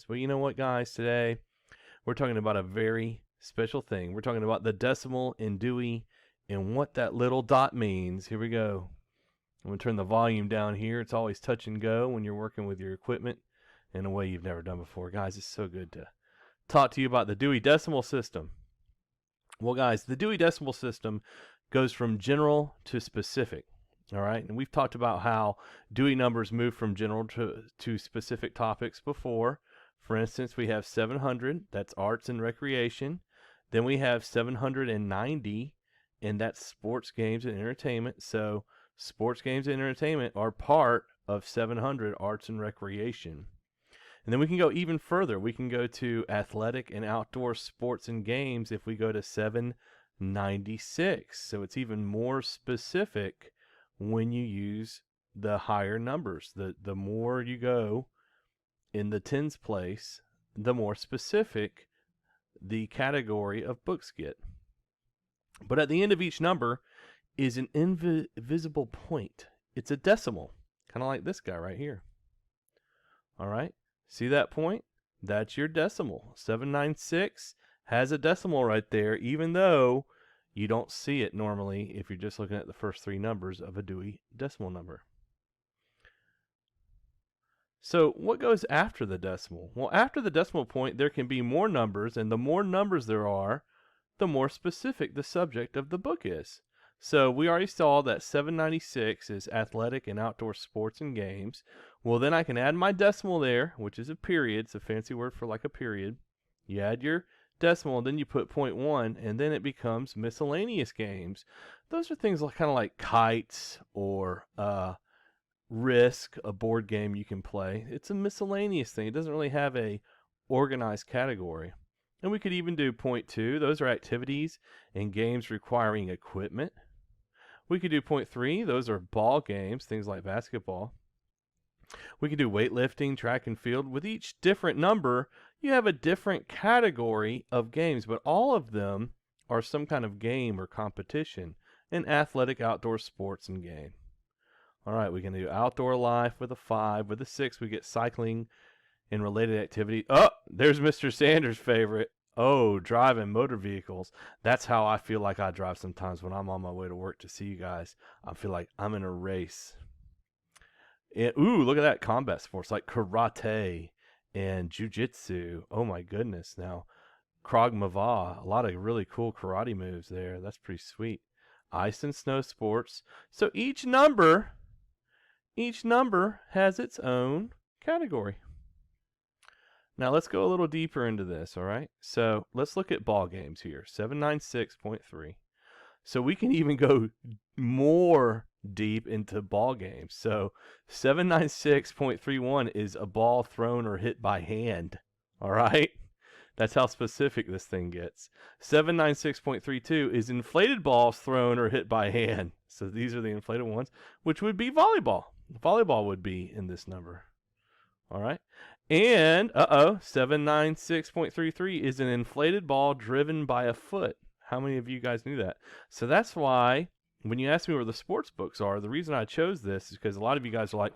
But you know what, guys? Today we're talking about a very special thing. We're talking about the decimal in Dewey and what that little dot means. Here we go. I'm going to turn the volume down here. It's always touch and go when you're working with your equipment in a way you've never done before. Guys, it's so good to talk to you about the Dewey Decimal System. Well, guys, the Dewey Decimal System goes from general to specific. All right, and we've talked about how Dewey numbers move from general to specific topics before. For instance, we have 700, that's arts and recreation. Then we have 790, and that's sports, games, and entertainment. So sports, games, and entertainment are part of 700, arts and recreation. And then we can go even further. We can go to athletic and outdoor sports and games if we go to 796. So it's even more specific when you use the higher numbers. The more you go in the tens place, the more specific the category of books get. But at the end of each number is an invisible point. It's a decimal, kind of like this guy right here. All right, see that point? That's your decimal. 796 has a decimal right there, even though you don't see it normally if you're just looking at the first three numbers of a Dewey Decimal number. So what goes after the decimal? Well, after the decimal point, there can be more numbers, and the more numbers there are, the more specific the subject of the book is. So we already saw that 796 is athletic and outdoor sports and games. Well, then I can add my decimal there, which is a period. It's a fancy word for like a period. You add your decimal, and then you put 0.1, and then it becomes miscellaneous games. Those are things like kind of like kites or Risk, a board game you can play. It's a miscellaneous thing. It doesn't really have a organized category. And we could even do 0.2. Those are activities and games requiring equipment. We could do 0.3. Those are ball games, things like basketball. We could do weightlifting, track and field. With each different number, you have a different category of games, but all of them are some kind of game or competition in athletic, outdoor sports and game. All right, we can do outdoor life with a 5. With a 6, we get cycling and related activity. Oh, there's Mr. Sanders' favorite. Oh, driving motor vehicles. That's how I feel like I drive sometimes when I'm on my way to work to see you guys. I feel like I'm in a race. And, ooh, look at that combat sports like karate and jiu-jitsu. Oh, my goodness. Now, Krav Maga, a lot of really cool karate moves there. That's pretty sweet. Ice and snow sports. So each number has its own category. Now let's go a little deeper into this, all right? So let's look at ball games here, 796.3. So we can even go more deep into ball games. So 796.31 is a ball thrown or hit by hand, all right? That's how specific this thing gets. 796.32 is inflated balls thrown or hit by hand. So these are the inflated ones, which would be volleyball. Volleyball would be in this number. All right. And, 796.33 is an inflated ball driven by a foot. How many of you guys knew that? So that's why when you ask me where the sports books are, the reason I chose this is because a lot of you guys are like,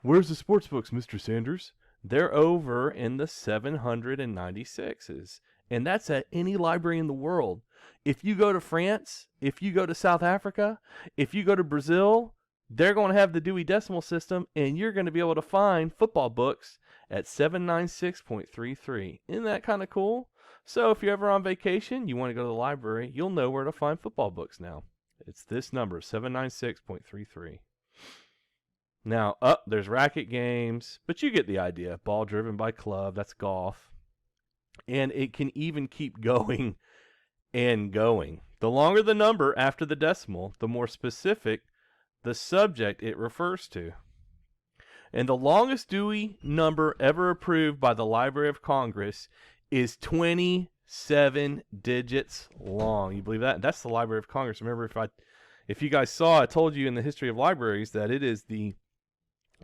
where's the sports books, Mr. Sanders? They're over in the 796s. And that's at any library in the world. If you go to France, if you go to South Africa, if you go to Brazil, they're going to have the Dewey Decimal System, and you're going to be able to find football books at 796.33. Isn't that kind of cool? So if you're ever on vacation, you want to go to the library, you'll know where to find football books now. It's this number, 796.33. Now, there's racket games, but you get the idea. Ball driven by club, that's golf. And it can even keep going and going. The longer the number after the decimal, the more specific the subject it refers to. And the longest Dewey number ever approved by the Library of Congress is 27 digits long. You believe that? That's the Library of Congress. Remember, if you guys saw, I told you in the history of libraries that it is the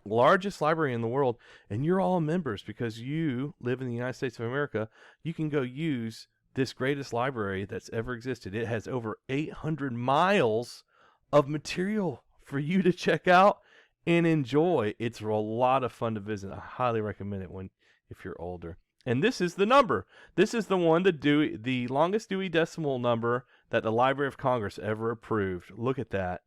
largest library in the world, and you're all members because you live in the United States of America. You can go use this greatest library that's ever existed. It has over 800 miles of material for you to check out and enjoy. It's a lot of fun to visit. I highly recommend it if you're older. And this is the number. This is the one, the longest Dewey Decimal number that the Library of Congress ever approved. Look at that.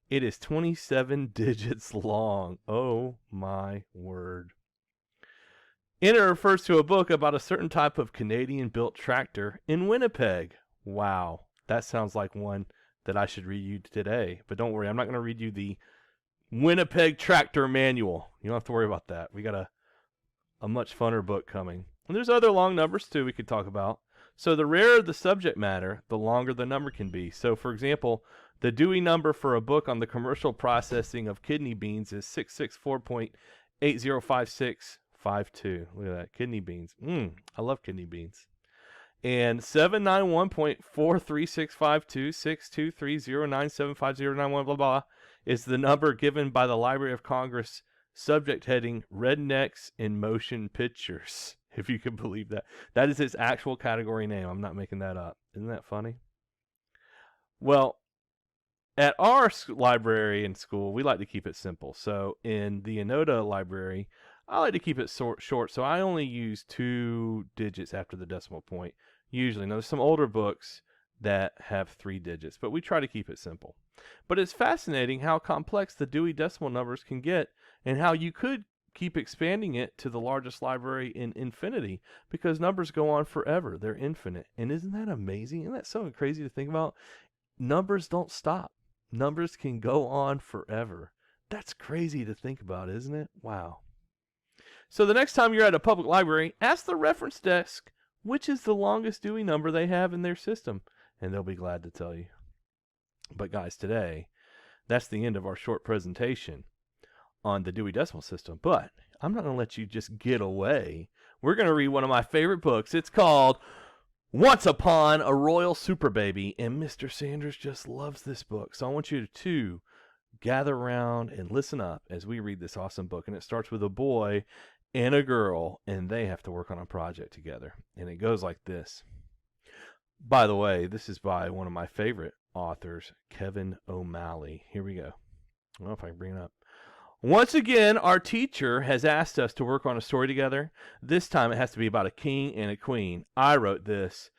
It is 27 digits long. Oh my word. And it refers to a book about a certain type of Canadian-built tractor in Winnipeg. Wow, that sounds like one that I should read you today. But don't worry, I'm not going to read you the Winnipeg Tractor Manual. You don't have to worry about that. We got a much funner book coming. And there's other long numbers, too, we could talk about. So the rarer the subject matter, the longer the number can be. So, for example, the Dewey number for a book on the commercial processing of kidney beans is 664.805652. Look at that, kidney beans. I love kidney beans. And 791.436526230975091 blah blah is the number given by the Library of Congress, subject heading Rednecks in Motion Pictures. If you can believe that. That is its actual category name. I'm not making that up. Isn't that funny? Well, at our library in school, we like to keep it simple. So in the Enota library, I like to keep it short. So I only use 2 digits after the decimal point. Usually. Now, there's some older books that have 3 digits, but we try to keep it simple. But it's fascinating how complex the Dewey Decimal numbers can get and how you could keep expanding it to the largest library in infinity, because numbers go on forever. They're infinite. And isn't that amazing? Isn't that so crazy to think about? Numbers don't stop. Numbers can go on forever. That's crazy to think about, isn't it? Wow. So the next time you're at a public library, ask the reference desk which is the longest Dewey number they have in their system, and they'll be glad to tell you. But guys, today, that's the end of our short presentation on the Dewey Decimal System. But I'm not going to let you just get away. We're going to read one of my favorite books. It's called Once Upon a Royal Super Baby, and Mr. Sanders just loves this book. So I want you to gather around and listen up as we read this awesome book. And it starts with a boy and a girl, and they have to work on a project together. And it goes like this. By the way, this is by one of my favorite authors, Kevin O'Malley. Here we go. I don't know if I can bring it up. Once again, our teacher has asked us to work on a story together. This time it has to be about a king and a queen. I wrote this.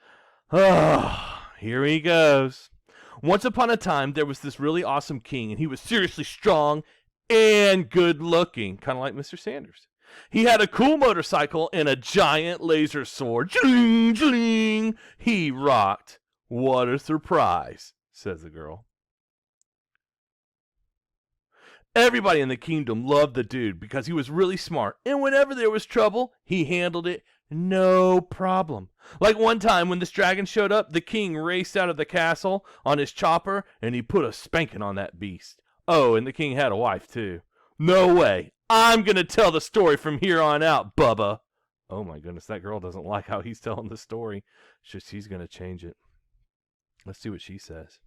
Here he goes. Once upon a time, there was this really awesome king, and he was seriously strong and good looking, kind of like Mr. Sanders. He had a cool motorcycle and a giant laser sword. Jling, jling. He rocked. What a surprise, says the girl. Everybody in the kingdom loved the dude because he was really smart, and whenever there was trouble, he handled it no problem. Like one time when this dragon showed up, the king raced out of the castle on his chopper, and he put a spanking on that beast. Oh, and the king had a wife, too. No way. I'm going to tell the story from here on out, Bubba. Oh my goodness, that girl doesn't like how he's telling the story. She's going to change it. Let's see what she says.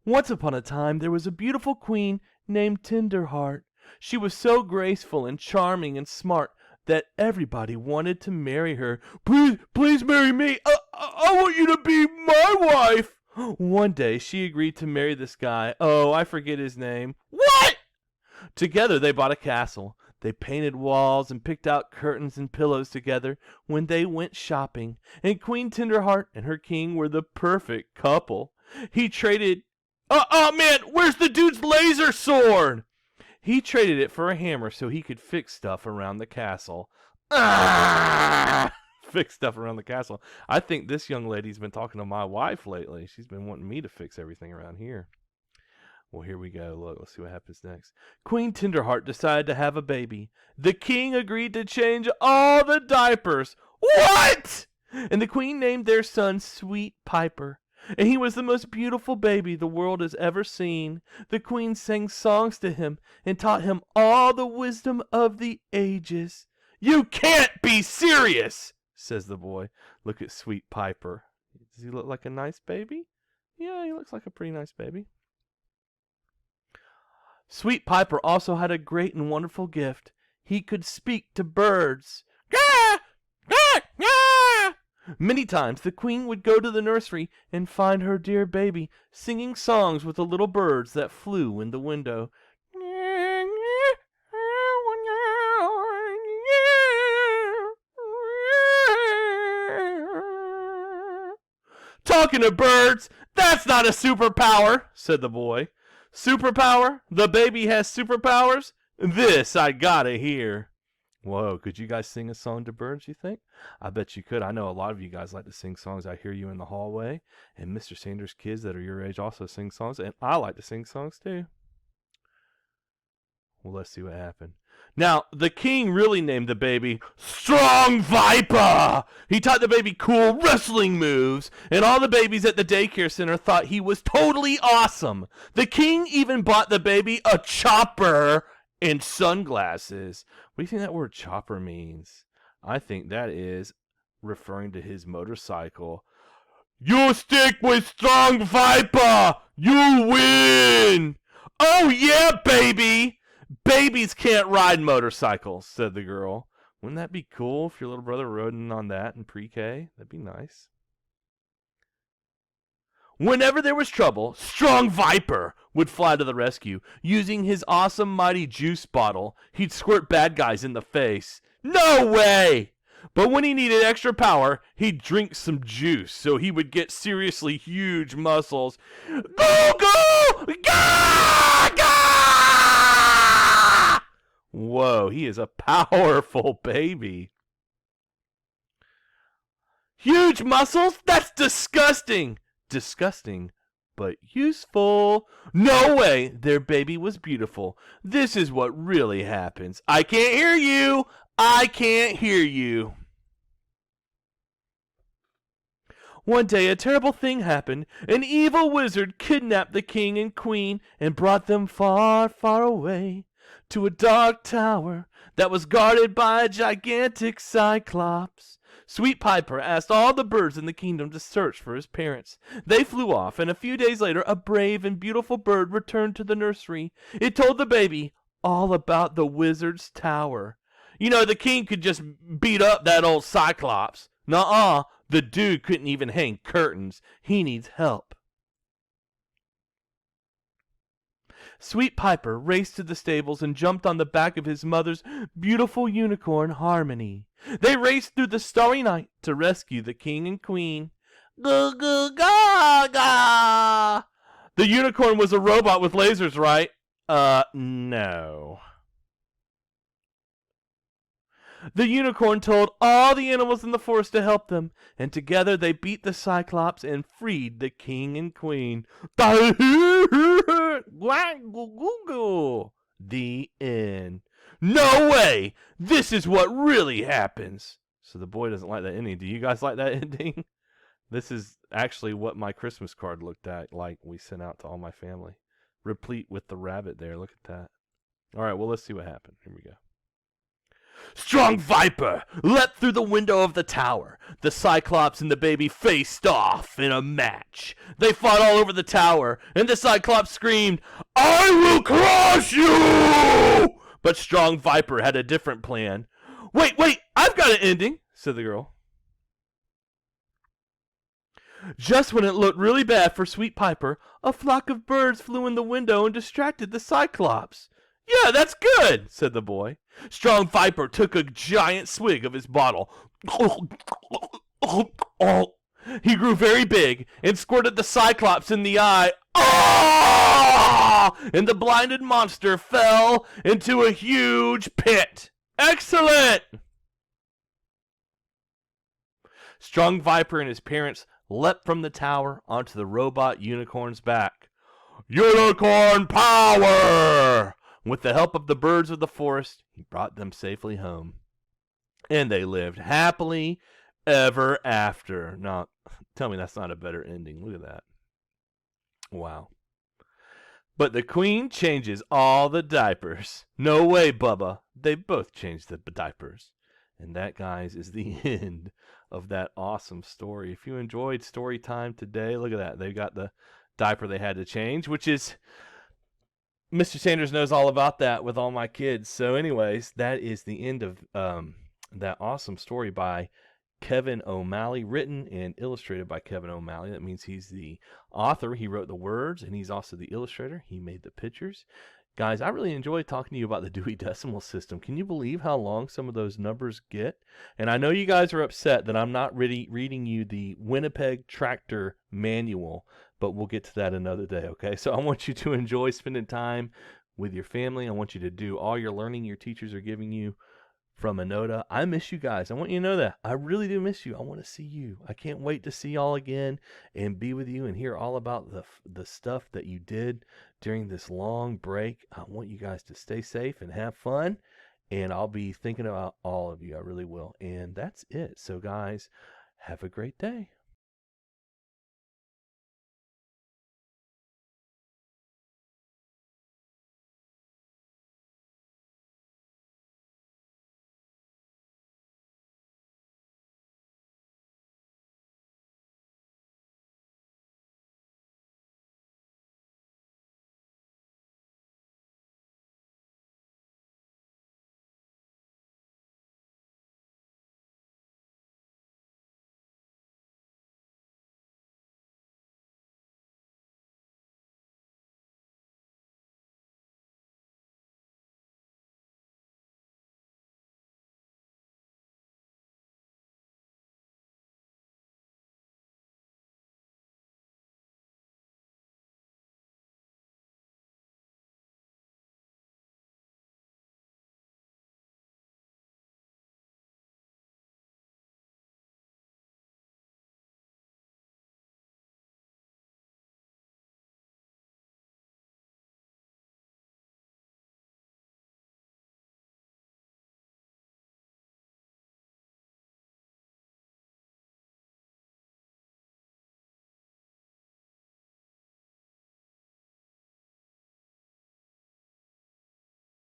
Once upon a time, there was a beautiful queen named Tenderheart. She was so graceful and charming and smart that everybody wanted to marry her. Please marry me. I want you to be my wife. One day, she agreed to marry this guy. Oh, I forget his name. What? Together, they bought a castle. They painted walls and picked out curtains and pillows together when they went shopping. And Queen Tenderheart and her king were the perfect couple. He traded... Oh, man, where's the dude's laser sword? He traded it for a hammer so he could fix stuff around the castle. Fix stuff around the castle. I think this young lady's been talking to my wife lately. She's been wanting me to fix everything around here. Well, here we go. Look, let's see what happens next. Queen Tenderheart decided to have a baby. The king agreed to change all the diapers. What? And the queen named their son Sweet Piper. And he was the most beautiful baby the world has ever seen. The queen sang songs to him and taught him all the wisdom of the ages. You can't be serious, says the boy. Look at Sweet Piper. Does he look like a nice baby? Yeah, he looks like a pretty nice baby. Sweet Piper also had a great and wonderful gift. He could speak to birds. Gah! Gah! Gah! Many times the queen would go to the nursery and find her dear baby singing songs with the little birds that flew in the window. Talking to birds, that's not a superpower, said the boy. Superpower? The baby has superpowers? This I gotta hear. Whoa, could you guys sing a song to birds, you think? I bet you could. I know a lot of you guys like to sing songs. I hear you in the hallway. And Mr. Sanders' kids that are your age also sing songs. And I like to sing songs too. Well, let's see what happened. Now, the king really named the baby Strong Viper. He taught the baby cool wrestling moves, and all the babies at the daycare center thought he was totally awesome. The king even bought the baby a chopper and sunglasses. What do you think that word chopper means? I think that is referring to his motorcycle. You stick with Strong Viper! You win! Oh yeah, baby! Babies can't ride motorcycles, said the girl. Wouldn't that be cool if your little brother rode in on that in pre-K? That'd be nice. Whenever there was trouble, Strong Viper would fly to the rescue. Using his awesome mighty juice bottle, he'd squirt bad guys in the face. No way! But when he needed extra power, he'd drink some juice so he would get seriously huge muscles. Go, go! Gah! Gah! Whoa, he is a powerful baby. Huge muscles? That's disgusting! Disgusting, but useful. No way! Their baby was beautiful. This is what really happens. I can't hear you! I can't hear you. One day a terrible thing happened. An evil wizard kidnapped the king and queen and brought them far, far away to a dark tower that was guarded by a gigantic cyclops. Sweet Piper asked all the birds in the kingdom to search for his parents. They flew off, and a few days later a brave and beautiful bird returned to the nursery. It told the baby all about the wizard's tower. You know, the king could just beat up that old cyclops. Nuh-uh, the dude couldn't even hang curtains. He needs help. Sweet Piper raced to the stables and jumped on the back of his mother's beautiful unicorn, Harmony. They raced through the starry night to rescue the king and queen. Goo goo gaga! The unicorn was a robot with lasers, right? No. The unicorn told all the animals in the forest to help them, and together they beat the Cyclops and freed the king and queen. The end. No way! This is what really happens. So the boy doesn't like that ending. Do you guys like that ending? This is actually what my Christmas card looked like we sent out to all my family. Replete with the rabbit there. Look at that. All right, well, let's see what happened. Here we go. Strong Viper leapt through the window of the tower. The Cyclops and the baby faced off in a match. They fought all over the tower, and the Cyclops screamed, "I will crush you!" But Strong Viper had a different plan. Wait, I've got an ending, said the girl. Just when it looked really bad for Sweet Piper, a flock of birds flew in the window and distracted the Cyclops. Yeah, that's good, said the boy. Strong Viper took a giant swig of his bottle. He grew very big and squirted the Cyclops in the eye. And the blinded monster fell into a huge pit. Excellent! Strong Viper and his parents leapt from the tower onto the robot unicorn's back. Unicorn power! With the help of the birds of the forest, he brought them safely home. And they lived happily ever after. Now, tell me that's not a better ending. Look at that. Wow. But the queen changes all the diapers. No way, Bubba. They both changed the diapers. And that, guys, is the end of that awesome story. If you enjoyed story time today, look at that. They got the diaper they had to change, which is... Mr. Sanders knows all about that with all my kids. So anyways, that is the end of that awesome story by Kevin O'Malley, written and illustrated by Kevin O'Malley. That means he's the author. He wrote the words, and he's also the illustrator. He made the pictures. Guys, I really enjoyed talking to you about the Dewey Decimal System. Can you believe how long some of those numbers get? And I know you guys are upset that I'm not reading you the Winnipeg Tractor Manual, but we'll get to that another day, okay? So I want you to enjoy spending time with your family. I want you to do all your learning your teachers are giving you from Enota. I miss you guys. I want you to know that. I really do miss you. I want to see you. I can't wait to see y'all again and be with you and hear all about the stuff that you did during this long break. I want you guys to stay safe and have fun. And I'll be thinking about all of you. I really will. And that's it. So, guys, have a great day.